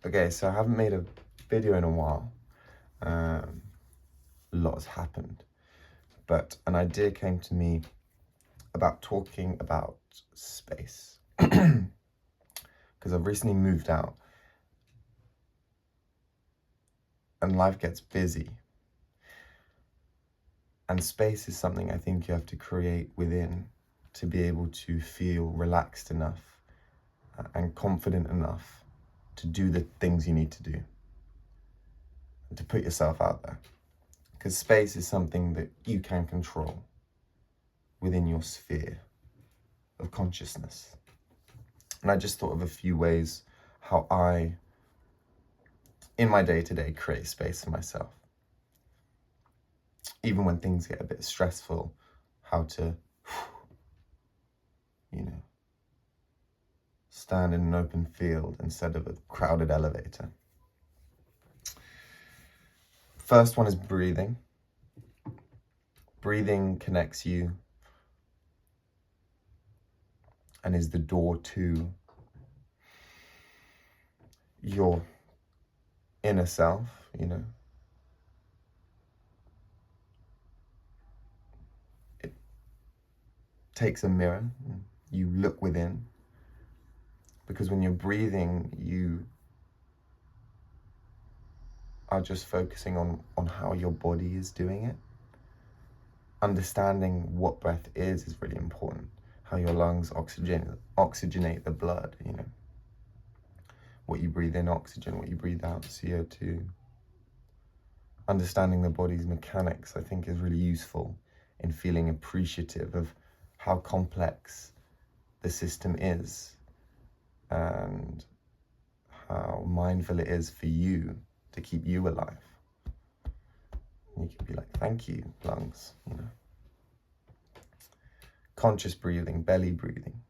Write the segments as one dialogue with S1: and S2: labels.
S1: Okay, so I haven't made a video in a while. Lots happened, but an idea came to me about talking about space. Because I've recently moved out and life gets busy. And space is something I think you have to create within to be able to feel relaxed enough and confident enough to do the things you need to do and to put yourself out there. Because space is something that you can control within your sphere of consciousness. And I just thought of a few ways how I, in my day-to-day, create space for myself. Even when things get a bit stressful, how to, stand in an open field instead of a crowded elevator. First one is breathing. Breathing connects you and is the door to your inner self, It takes a mirror, you look within, because when you're breathing, you are just focusing on how your body is doing it. Understanding what breath is really important. How your lungs oxygenate the blood, What you breathe in, oxygen, what you breathe out, CO2. Understanding the body's mechanics, I think, is really useful in feeling appreciative of how complex the system is and how mindful it is for you to keep you alive. And you can be like, thank you, lungs, Conscious breathing, belly breathing.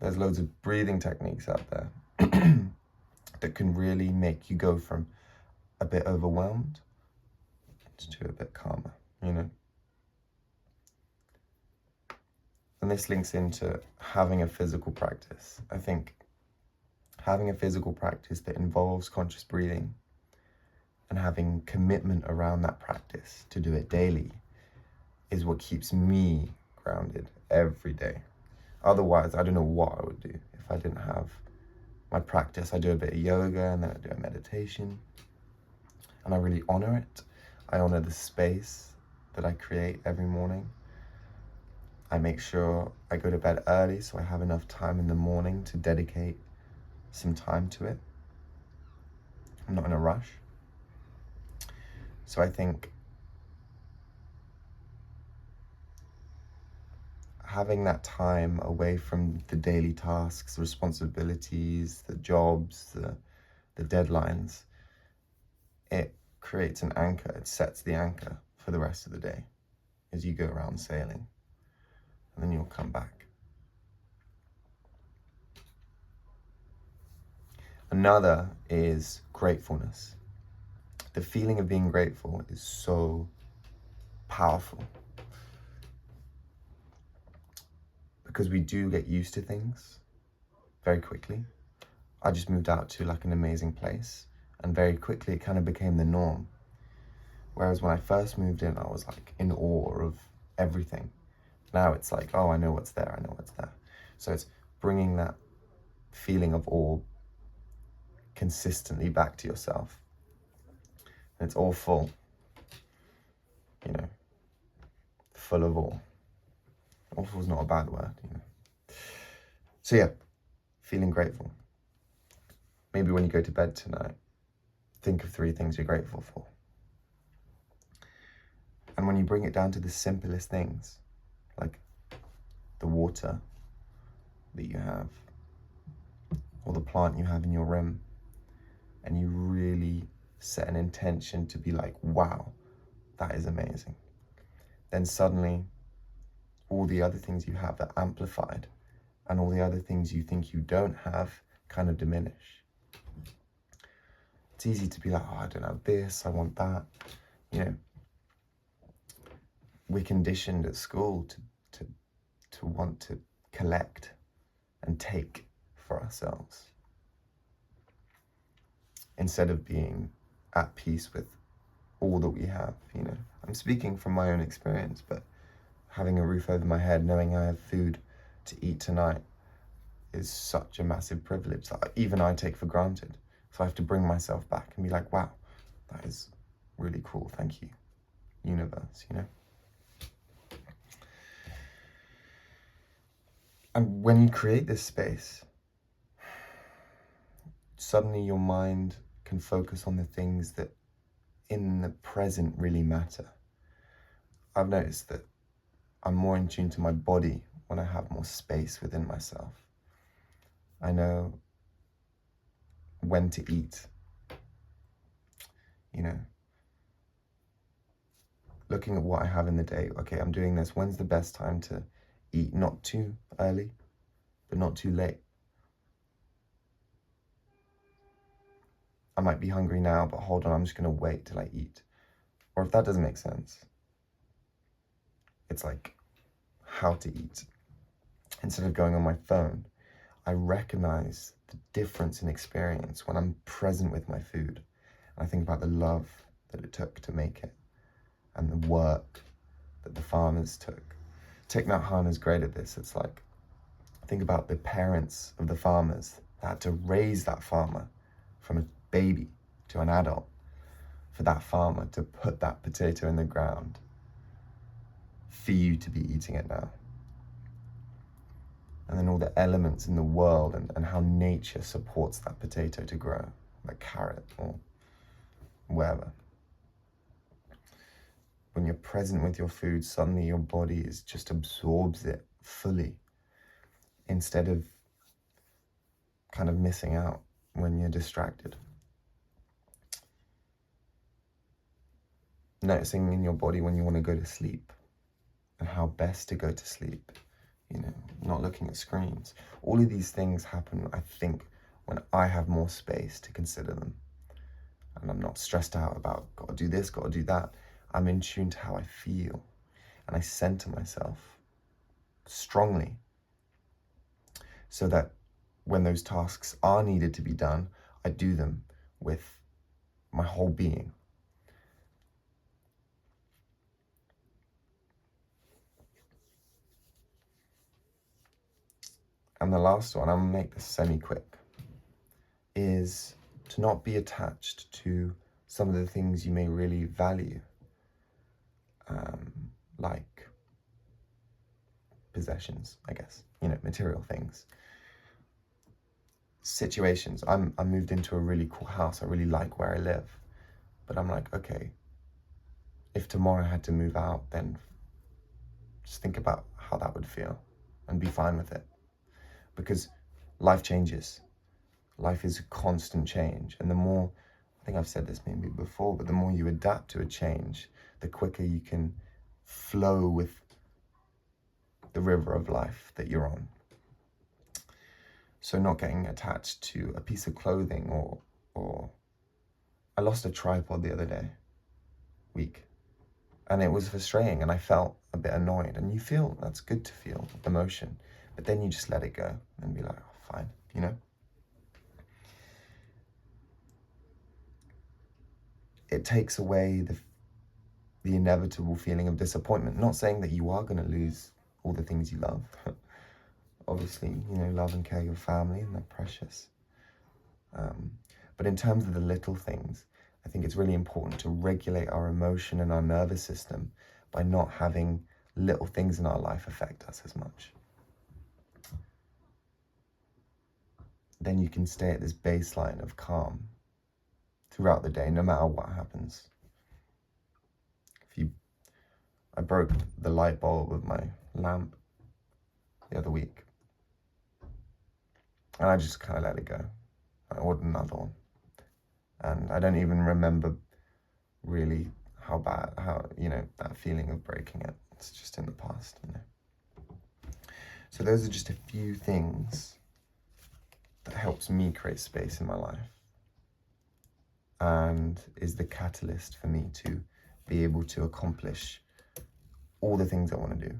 S1: There's loads of breathing techniques out there that can really make you go from a bit overwhelmed to a bit calmer, And this links into having a physical practice. I think having a physical practice that involves conscious breathing and having commitment around that practice to do it daily is what keeps me grounded every day. Otherwise, I don't know what I would do if I didn't have my practice. I do a bit of yoga and then I do a meditation, and I really honor it. I honor the space that I create every morning. I make sure I go to bed early so I have enough time in the morning to dedicate some time to it. I'm not in a rush. So I think having that time away from the daily tasks, responsibilities, the jobs, the deadlines, it creates an anchor. It sets the anchor for the rest of the day as you go around sailing, and then you'll come back. Another is gratefulness. The feeling of being grateful is so powerful because we do get used to things very quickly. I just moved out to like an amazing place, and very quickly it kind of became the norm. Whereas when I first moved in, I was like in awe of everything. Now it's like, oh, I know what's there, I know what's there. So it's bringing that feeling of awe consistently back to yourself. And it's all full, full of awe. Awful is not a bad word, So yeah, feeling grateful. Maybe when you go to bed tonight, think of 3 things you're grateful for. And when you bring it down to the simplest things, like the water that you have, or the plant you have in your room, and you really set an intention to be like, wow, that is amazing, then suddenly all the other things you have are amplified, and all the other things you think you don't have kind of diminish. It's easy to be like, oh, I don't have this, I want that. We're conditioned at school to want to collect and take for ourselves. instead of being at peace with all that we have, you know. I'm speaking from my own experience, but having a roof over my head, knowing I have food to eat tonight is such a massive privilege that even I take for granted. So I have to bring myself back and be like, wow, that is really cool. Thank you, universe, you know. And when you create this space, suddenly your mind can focus on the things that in the present really matter. I've noticed that I'm more in tune to my body when I have more space within myself. I know when to eat, you know, looking at what I have in the day. Okay, I'm doing this. When's the best time to eat? Not too early, but not too late. I might be hungry now, but hold on, I'm just going to wait till I eat. Or if that doesn't make sense, it's like how to eat. Instead of going on my phone, I recognize the difference in experience when I'm present with my food. I think about the love that it took to make it and the work that the farmers took. Thich Nhat Hanh is great at this. It's like, think about the parents of the farmers that had to raise that farmer from a baby to an adult, for that farmer to put that potato in the ground for you to be eating it now. And then all the elements in the world and how nature supports that potato to grow, like carrot or wherever. When you're present with your food, suddenly your body just absorbs it fully, instead of kind of missing out when you're distracted. Noticing in your body when you want to go to sleep and how best to go to sleep, you know, not looking at screens. All of these things happen, I think, when I have more space to consider them. And I'm not stressed out about, gotta do this, gotta do that. I'm in tune to how I feel. And I center myself strongly so that when those tasks are needed to be done, I do them with my whole being. And the last one, I'm gonna make this semi-quick, is to not be attached to some of the things you may really value, like possessions, I guess, you know, material things. Situations. I moved into a really cool house. I really like where I live. But I'm like, okay, if tomorrow I had to move out, then just think about how that would feel and be fine with it. Because life changes. Life is a constant change. And the more, I think I've said this maybe before, but the more you adapt to a change, the quicker you can flow with the river of life that you're on. So not getting attached to a piece of clothing or I lost a tripod the other week, and it was frustrating and I felt a bit annoyed. And you feel, that's good to feel emotion, but then you just let it go and be like, oh, fine, you know? It takes away the inevitable feeling of disappointment. Not saying that you are going to lose all the things you love. Obviously, you know, love and care your family, and they're precious. But in terms of the little things, I think it's really important to regulate our emotion and our nervous system by not having little things in our life affect us as much. Then you can stay at this baseline of calm throughout the day, no matter what happens. I broke the light bulb of my lamp the other week, and I just kind of let it go. I ordered another one, and I don't even remember really how, you know, that feeling of breaking it. It's just in the past, you know. So those are just a few things that helps me create space in my life and is the catalyst for me to be able to accomplish all the things I want to do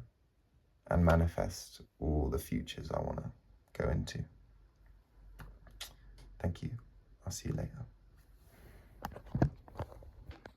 S1: and manifest all the futures I want to go into. Thank you. I'll see you later.